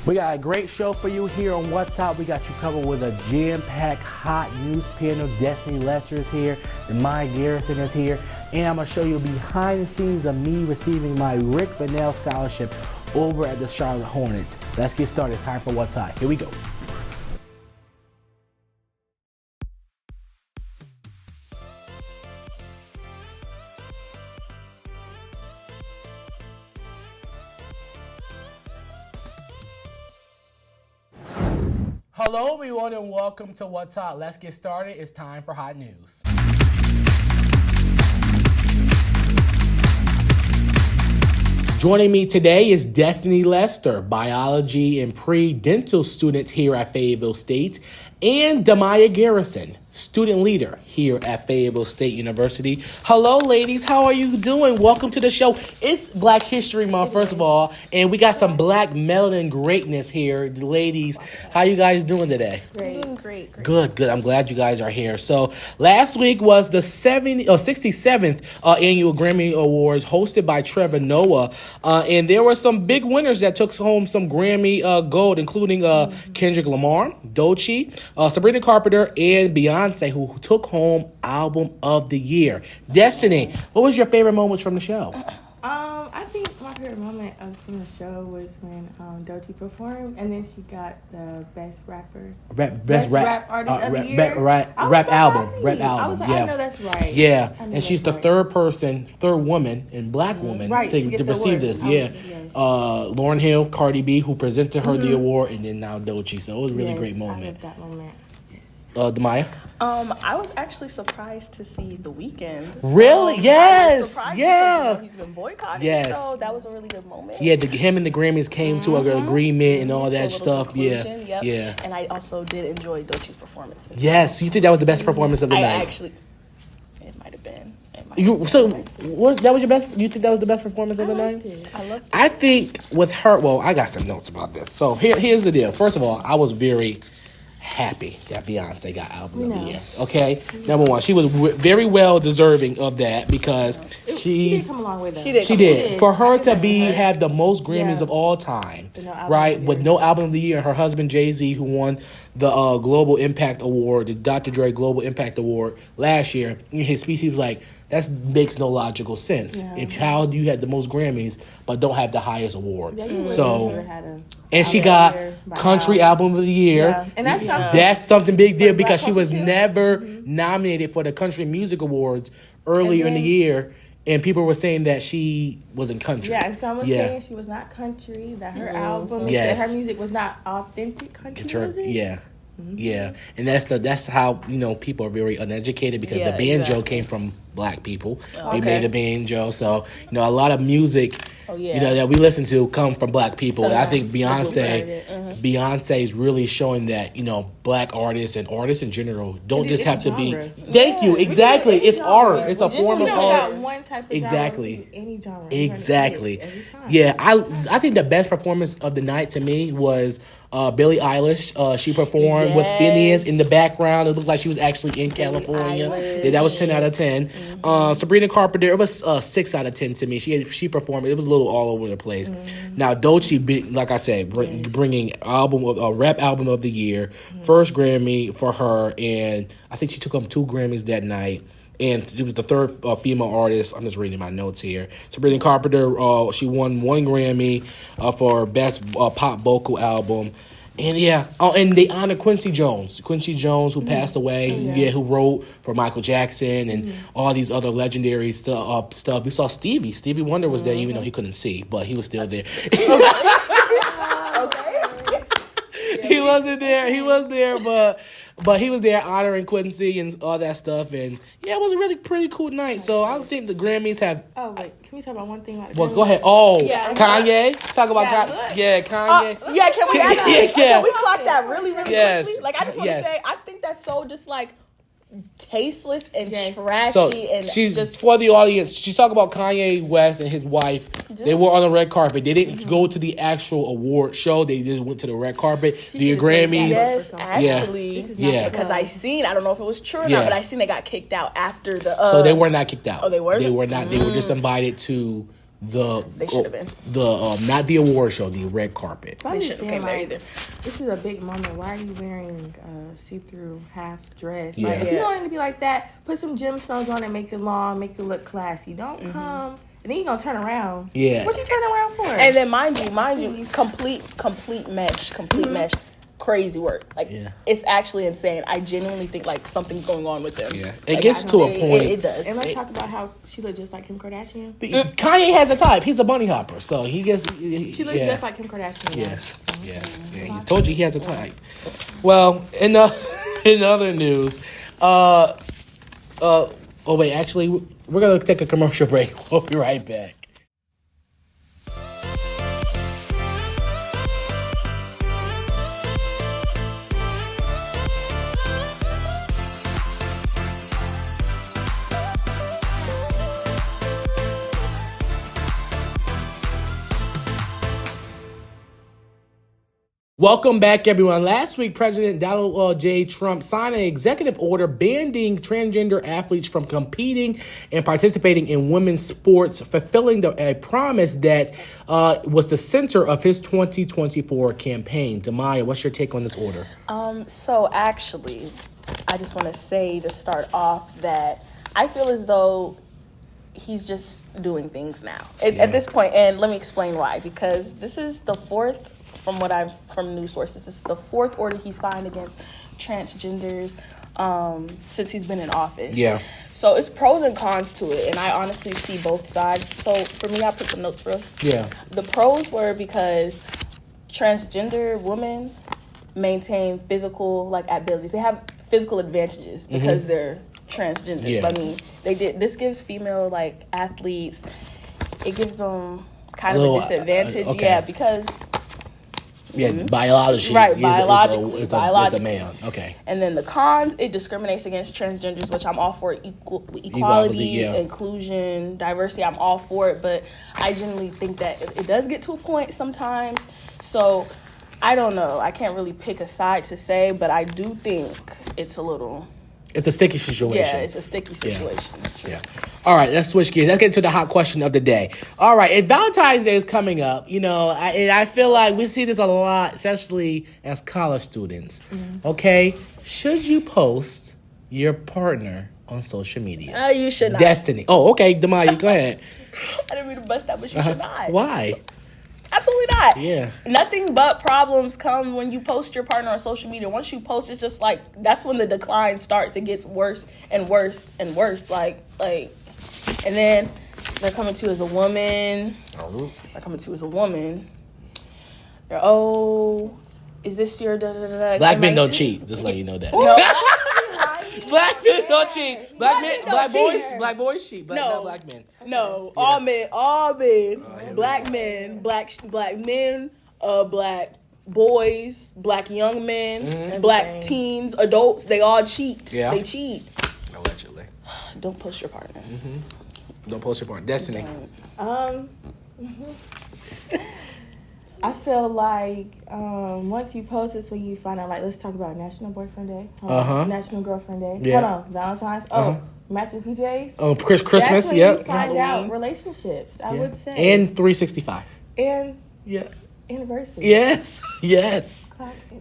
We got a great show for you here on What's Up. We got you covered with a jam-packed hot news panel. Destiny Lester is here. Demyia Garrison is here. And I'm going to show you behind the scenes of me receiving my Rick Vanell Scholarship over at the Charlotte Hornets. Let's get started. It's time for What's Up. Here we go. Hello everyone and welcome to What's Hot. Let's get started. It's time for hot news. Joining me today is Destiny Lester, biology and pre-dental student here at Fayetteville State, and Demyia Garrison, student leader here at Fayetteville State University. Hello, ladies. How are you doing? Welcome to the show. It's Black History Month, first of all, and we got some black melanin greatness here. The ladies, how you guys doing today? Great. Good. I'm glad you guys are here. So last week was the 67th annual Grammy Awards hosted by Trevor Noah, and there were some big winners that took home some Grammy gold, including Kendrick Lamar, Doechii, Sabrina Carpenter, and Beyonce, who took home Album of the Year. Destiny, what was your favorite moments from the show? I think my favorite moment from the show was when Doechii performed, and then she got the best rapper, best rap artist of the year. Rap album. I was like, yeah. I know that's right. Yeah, and she's the third woman and black woman to receive this. Yes. Lauryn Hill, Cardi B, who presented her the award, and then now Doechii. So it was a really great moment. I love that moment. Demyia? I was actually surprised to see The Weeknd. Really? Yes. Yeah. Because, he's been boycotting, so that was a really good moment. Yeah, him and the Grammys came to an agreement and all that stuff. Conclusion. Yeah. Yep. Yeah. And I also did enjoy Doechii's performance. Yes. You think that was the best performance of the night? It might have been. That was your best? You think that was the best performance of the night? I loved it. I think with her, well, I got some notes about this. So here's the deal. First of all, I was very happy that Beyonce got Album of the Year. Okay, number one, she was very well deserving of that because she did come a long way though. She did. For her to have the most Grammys of all time, right, with no Album of the Year, her husband Jay-Z, who won the Global Impact Award, the Dr. Dre Global Impact Award last year, in his speech he was like, that makes no logical sense. Yeah. If how do you have the most Grammys but don't have the highest award? And she got Country Album of the Year. Yeah. And that's something big deal because she was never nominated for the Country Music Awards earlier in the year. And people were saying that she wasn't country. Yeah, and someone was saying she was not country, that her album, that her music was not authentic country music. Yeah. Yeah, and that's how people are very uneducated because the banjo came from black people. They made the banjo, so a lot of music that we listen to come from black people. So, I think Beyonce is really showing that black artists and artists in general don't just have to be. Thank you. Exactly, it's art. It's a form of art. Not one type of exactly. Genre, any genre. Exactly. Yeah, I think the best performance of the night to me was Billie Eilish. She performed with Phineas in the background. It looked like she was actually in California. Yeah, that was 10 out of 10. Sabrina Carpenter, it was 6 out of 10 to me. She performed. It was a little all over the place. Now Doechii, like I said, bringing rap album of the year, first Grammy for her, and I think she took home 2 Grammys that night. And she was the third female artist. I'm just reading my notes here. Sabrina Carpenter, she won 1 Grammy for Best Pop Vocal Album. And and they honor Quincy Jones. Quincy Jones, who passed away, who wrote for Michael Jackson and all these other legendary stuff. We saw Stevie. Stevie Wonder was there, even though he couldn't see, but he was still there. He wasn't there. He was there, but he was there honoring Quincy and all that stuff. And it was a really pretty cool night. So I think the Grammys have. Oh wait, can we talk about one thing? Well, go ahead. Oh, Kanye. Talk about Kanye. Can we clock that really quickly? Like, I just want to say, I think that's so just like tasteless and trashy. So and she's just for the audience. She's talking about Kanye West and his wife. They were on the red carpet. They didn't go to the actual award show. They just went to the red carpet. The Grammys. Yes, actually. Because I don't know if it was true or not, but I seen they got kicked out after the. So they were not kicked out. Oh, they were. They were not. They were just invited to They should have been. Not the award show, the red carpet. They shouldn't have came there either. This is a big moment. Why are you wearing a see-through half dress? Yeah. Like, if you don't want it to be like that, put some gemstones on it, make it long, make it look classy. Don't come. And then you're going to turn around. Yeah. What you turning around for? And then mind you, complete mesh. Crazy work. Like, it's actually insane. I genuinely think, like, something's going on with them. Yeah. It gets to a point. It does. And let's talk about how she looked just like Kim Kardashian. Kanye has a type. He's a bunny hopper. So he gets... She looks just like Kim Kardashian. Yeah. He told you he has a type. Well, in other news, actually, we're going to take a commercial break. We'll be right back. Welcome back, everyone. Last week, President Donald J. Trump signed an executive order banning transgender athletes from competing and participating in women's sports, fulfilling a promise that was the center of his 2024 campaign. Demyia, what's your take on this order? So actually, I just want to say to start off that I feel as though he's just doing things now at this point, and let me explain why. Because this is the fourth. From news sources, this is the fourth order he signed against transgenders since he's been in office. Yeah. So it's pros and cons to it, and I honestly see both sides. So for me, I put some notes for. Yeah. The pros were because transgender women maintain physical abilities. They have physical advantages because they're transgender. Yeah. I mean, this gives female athletes. It gives them kind of a disadvantage. Okay. Yeah, because. Yeah, biologically. Right, biologically. Is a man. Okay. And then the cons, it discriminates against transgenders, which I'm all for. Equality, inclusion, diversity, I'm all for it. But I genuinely think that it does get to a point sometimes. So, I don't know. I can't really pick a side to say, but I do think it's a little... It's a sticky situation. Yeah, it's a sticky situation. Yeah. All right, let's switch gears. Let's get to the hot question of the day. All right, if Valentine's Day is coming up, I feel like we see this a lot, especially as college students. Okay? Should you post your partner on social media? You should not. Destiny. Oh, okay, Demyia, go ahead. I didn't mean to bust that, but you should not. Why? Absolutely not. Yeah. Nothing but problems come when you post your partner on social media. Once you post, it's just that's when the decline starts. It gets worse and worse and worse. And then they're coming to you as a woman. They're coming to you as a woman. Is this your da-da-da-da? Black men don't cheat. Just let you know that. No. Black men don't cheat. Black boys cheat, but not black men. No, all men. Black men, black men, black boys, black young men, black teens, adults, they all cheat. Yeah. They cheat. Allegedly. Don't post your partner. Don't post your partner. Destiny. I feel like once you post, it's when you find out. Let's talk about National Boyfriend Day, National Girlfriend Day. Yeah. Hold on, Valentine's. Matching PJs. Oh, Christmas. That's when you find out relationships. I would say. And 365. And anniversary. Yes. Yeah.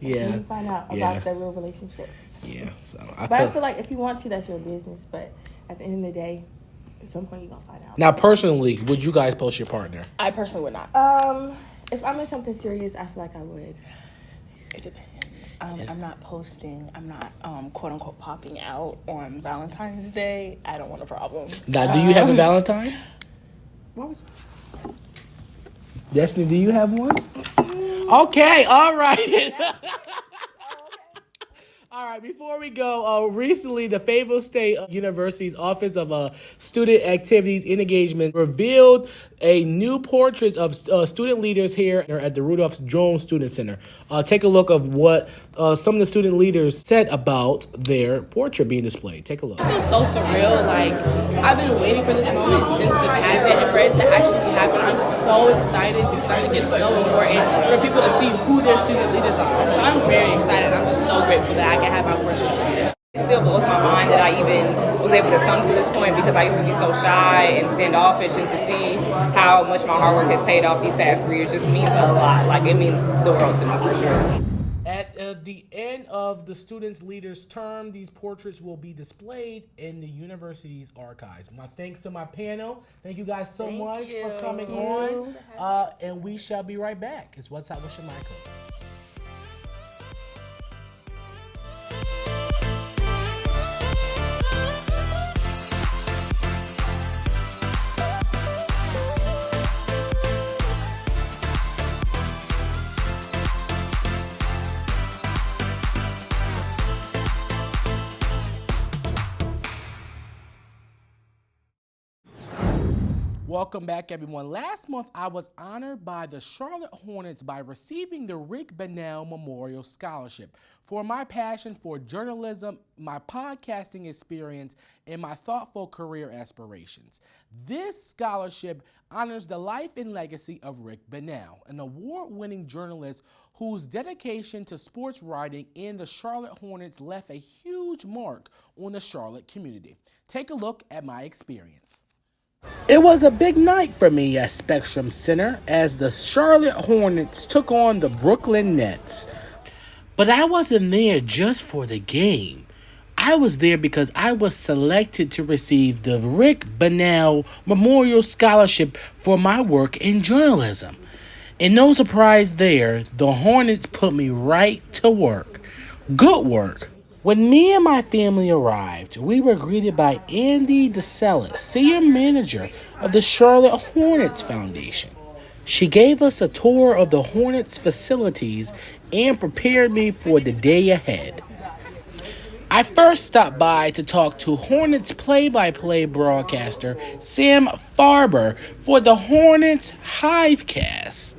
You find out about their real relationships. Yeah. So I feel like if you want to, that's your business. But at the end of the day, at some point you're gonna find out. Now, personally, would you guys post your partner? I personally would not. If I'm in something serious, I feel like I would. It depends. I'm not posting. I'm not quote unquote popping out on Valentine's Day. I don't want a problem. Now, do you have a Valentine? What was Destiny, do you have one? Okay, all right. All right, before we go, recently the Fayetteville State University's Office of Student Activities and Engagement revealed a new portrait of student leaders here at the Rudolph Jones Student Center. Take a look of what some of the student leaders said about their portrait being displayed. Take a look. It feels so surreal. I've been waiting for this moment since the pageant, and for it to actually happen, I'm so excited because I think it's so important for people to see who their student leaders are. So I'm very excited. I'm just so grateful that I can have my portrait. It still blows my mind that I even was able to come to this point because I used to be so shy and standoffish, and to see how much my hard work has paid off these past 3 years just means a lot. Like, it means the world to me for sure. At the end of the students' leaders' term, these portraits will be displayed in the university's archives. My thanks to my panel. Thank you guys so much for coming on. And we shall be right back. It's What's Up with Shimei Cook. Welcome back, everyone. Last month, I was honored by the Charlotte Hornets by receiving the Rick Bonnell Memorial Scholarship for my passion for journalism, my podcasting experience, and my thoughtful career aspirations. This scholarship honors the life and legacy of Rick Bonnell, an award-winning journalist whose dedication to sports writing and the Charlotte Hornets left a huge mark on the Charlotte community. Take a look at my experience. It was a big night for me at Spectrum Center as the Charlotte Hornets took on the Brooklyn Nets. But I wasn't there just for the game. I was there because I was selected to receive the Rick Bonnell Memorial Scholarship for my work in journalism. And no surprise there, the Hornets put me right to work. Good work. When me and my family arrived, we were greeted by Andy DeSellis, senior manager of the Charlotte Hornets Foundation. She gave us a tour of the Hornets facilities and prepared me for the day ahead. I first stopped by to talk to Hornets play-by-play broadcaster Sam Farber for the Hornets Hivecast.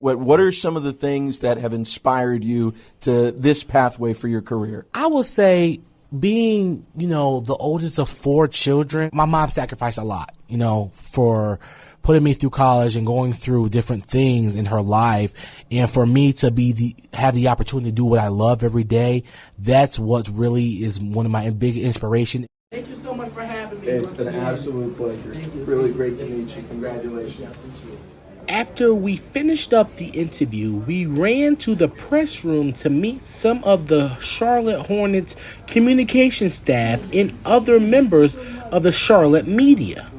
What are some of the things that have inspired you to this pathway for your career? I would say being, the oldest of 4 children, my mom sacrificed a lot, for putting me through college and going through different things in her life. And for me to have the opportunity to do what I love every day, that's what really is one of my big inspirations. Thank you so much for having me. It's an absolute pleasure. Really great to meet you. Congratulations. After we finished up the interview, we ran to the press room to meet some of the Charlotte Hornets communication staff and other members of the Charlotte media.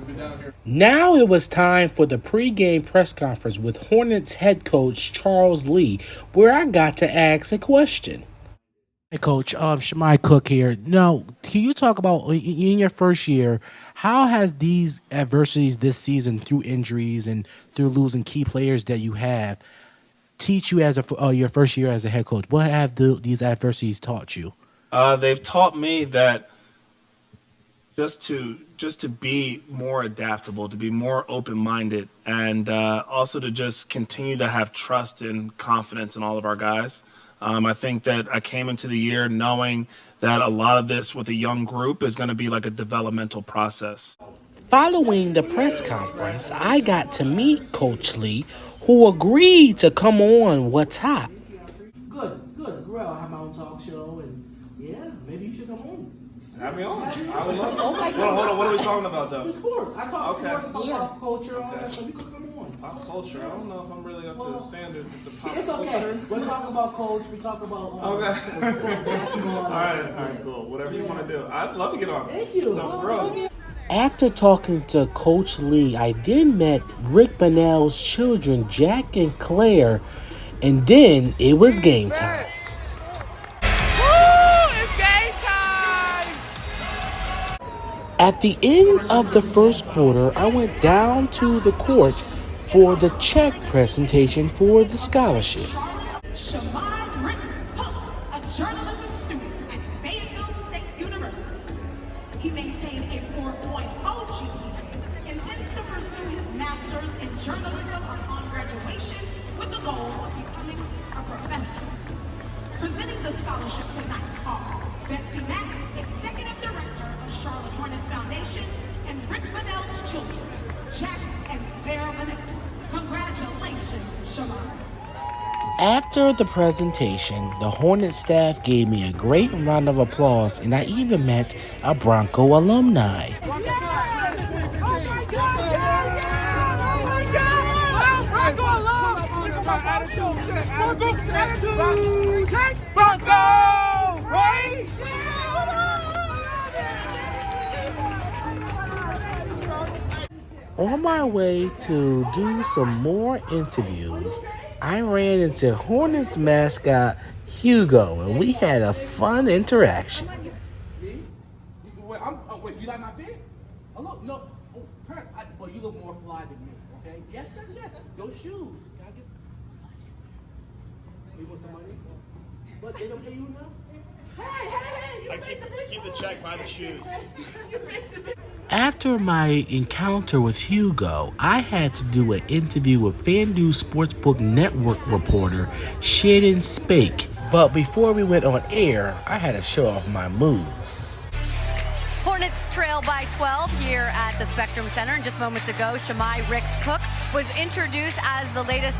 Now it was time for the pregame press conference with Hornets head coach Charles Lee, where I got to ask a question. Hey, Coach, Shimei Cook here. Now, can you talk about, in your first year, how has these adversities this season, through injuries and through losing key players that you have, teach you as your first year as a head coach? What have these adversities taught you? They've taught me that just to be more adaptable, to be more open-minded, and also to just continue to have trust and confidence in all of our guys. I think that I came into the year knowing that a lot of this with a young group is going to be like a developmental process. Following the press conference, I got to meet Coach Lee, who agreed to come on What's Hot. Good. Well, I have my own talk show, and maybe you should come on. Have me on. I would love to. Hold on. What are we talking about, though? The sports. I talk sports, pop culture, all that, so you can come on. Pop culture? I don't know if I'm really up to the standards of the pop it's culture. It's okay. We'll talk about coach. We talk about basketball. All right, cool. Whatever you want to do. I'd love to get on. Thank you. So thrilled. After talking to Coach Lee, I then met Rick Bonnell's children, Jack and Claire, and then it was game time. At the end of the first quarter, I went down to the court for the check presentation for the scholarship. Shimei Cook, a journalism student at Fayetteville State University. He maintained a 4.0 GPA, intends to pursue his master's in journalism upon graduation with the goal of becoming a professor. Presenting the scholarship tonight are Betsy Mack, Executive Director of Charlotte Hornets Foundation, and Rick Bonnell's children, Jack and Claire Bonnell. Congratulations, Shimei. After the presentation, the Hornet staff gave me a great round of applause, and I even met a Bronco alumni. On my way to do some more interviews, I ran into Hornets mascot Hugo, and we had a fun interaction. Wait, you like my fit? Oh, look, no. But you look more fly than me, okay? Yes. Those shoes. Can I get you want some money? But they don't pay you enough? Hey! I keep the check, buy the shoes. After my encounter with Hugo, I had to do an interview with FanDuel Sportsbook Network reporter Shannon Spake. But before we went on air, I had to show off my moves. Hornets trail by 12 here at the Spectrum Center. And just moments ago, Shimei Cook was introduced as the latest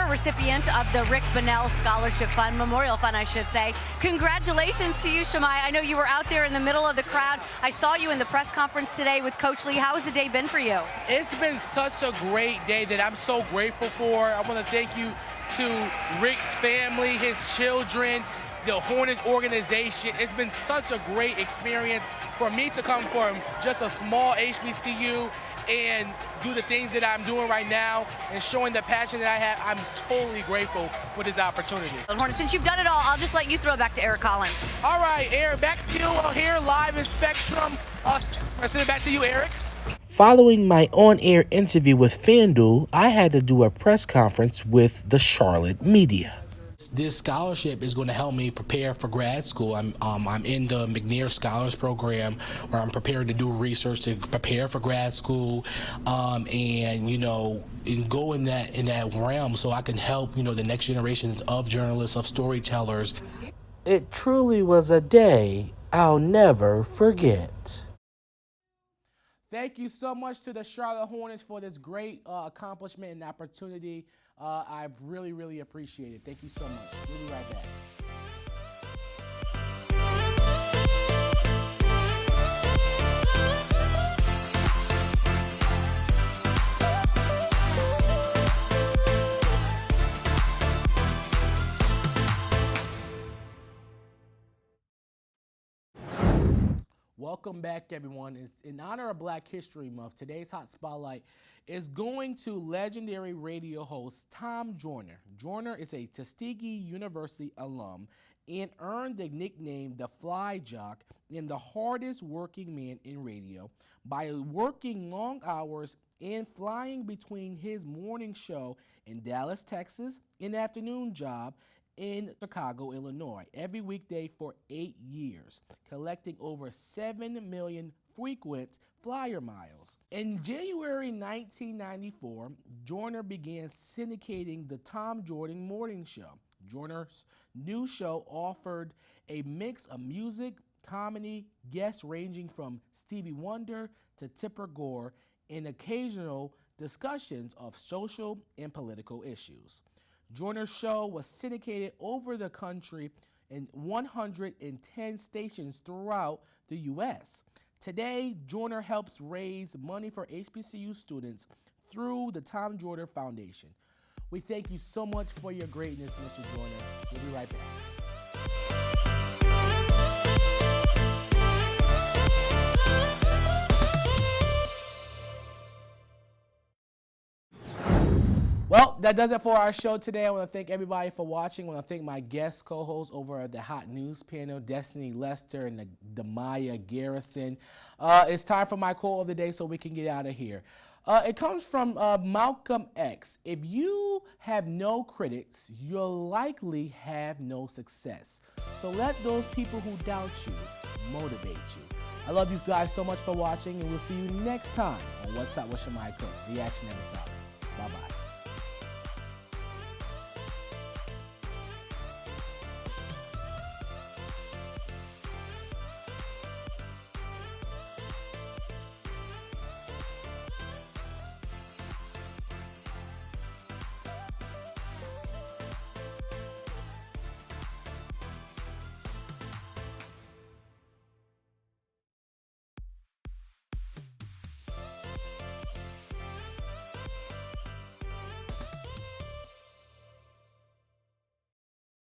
recipient of the Rick Bonnell Scholarship Fund, Memorial Fund, I should say. Congratulations to you, Shimei. I know you were out there in the middle of the crowd. I saw you in the press conference today with Coach Lee. How has the day been for you? It's been such a great day that I'm so grateful for. I want to thank you to Rick's family, his children, the Hornets organization. It's been such a great experience for me to come from just a small HBCU and do the things that I'm doing right now and showing the passion that I have. I'm totally grateful for this opportunity. Hornets, since you've done it all, I'll just let you throw back to Eric Collins. All right, Eric, back to you here live in Spectrum. I send it back to you, Eric. Following my on-air interview with FanDuel, I had to do a press conference with the Charlotte media. This scholarship is going to help me prepare for grad school. I'm in the McNair Scholars Program, where I'm preparing to do research to prepare for grad school, and go in that realm so I can help the next generation of journalists, of storytellers. It truly was a day I'll never forget. Thank you so much to the Charlotte Hornets for this great accomplishment and opportunity. I really, really appreciate it. Thank you so much. We'll be right back. Welcome back, everyone. In honor of Black History Month, today's Hot Spotlight is going to legendary radio host Tom Joyner. Joyner is a Tuskegee University alum and earned the nickname the Fly Jock and the hardest working man in radio by working long hours and flying between his morning show in Dallas, Texas, and afternoon job in Chicago, Illinois, every weekday for 8 years, collecting over 7 million frequent flyer miles. In January 1994, Joyner began syndicating the Tom Joyner Morning Show. Joyner's new show offered a mix of music, comedy, guests ranging from Stevie Wonder to Tipper Gore, and occasional discussions of social and political issues. Joyner's show was syndicated over the country in 110 stations throughout the U.S. Today, Joyner helps raise money for HBCU students through the Tom Joyner Foundation. We thank you so much for your greatness, Mr. Joyner. We'll be right back. Well, that does it for our show today. I want to thank everybody for watching. I want to thank my guest co-hosts over at the Hot News panel, Destiny Lester and Demyia Garrison. It's time for my quote of the day so we can get out of here. It comes from Malcolm X. If you have no critics, you'll likely have no success. So let those people who doubt you motivate you. I love you guys so much for watching, and we'll see you next time on What's Up with Shimei Cook. The action never stops. Bye-bye.